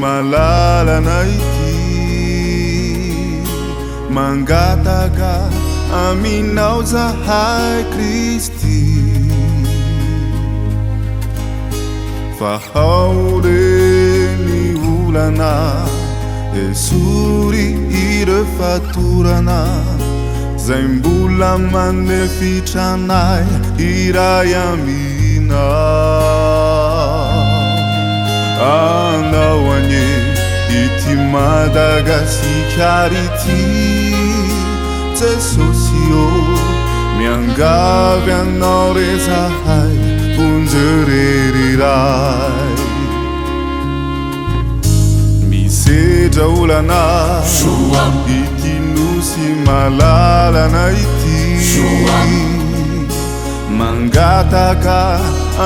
malalana ity mangataka aminao zahay Kristy fa ao reny olana esory ireo fatorana zay mbola manefitranay iray aminao anao anye ity Madagasikara ity Jesosy ô miangavy anao re zahay ponjereriray misedra olana ity nosy malalana ity mangataka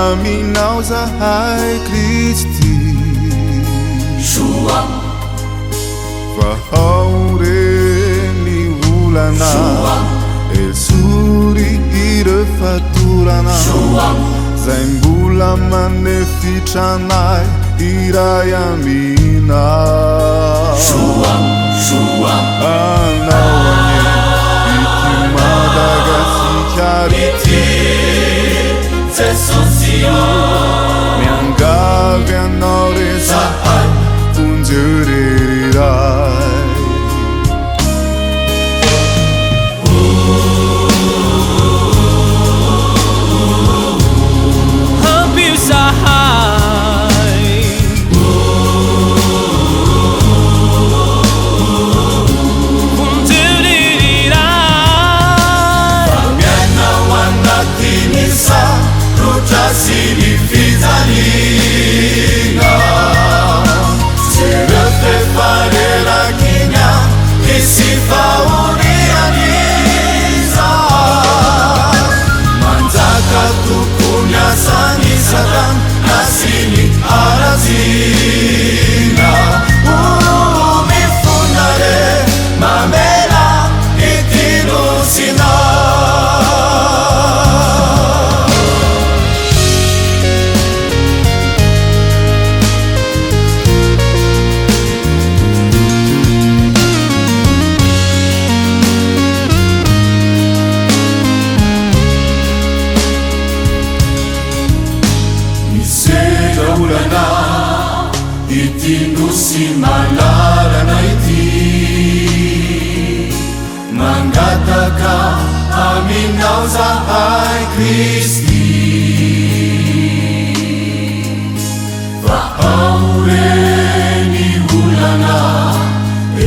aminao zahay Kristy fa ao reny olana esory ireo fatorana zay mbola manefitranay iray aminao anao anye ity Madagasikara ity Jesosy ô miangavy anao re zahay ponjereriray Significanina se reflefarera quina e si fa unianiza manzaka tukunya sanisadan nasini arazina mi fundare Mamela iti Nosinay ity nosy malalana ity mangataka aminao zahay Kristy fa ao reny olana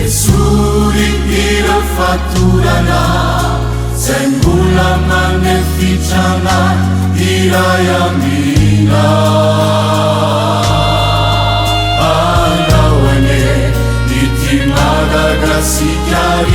esory ireo fatorana zay mbola manefitranay iray aminao Madagasikara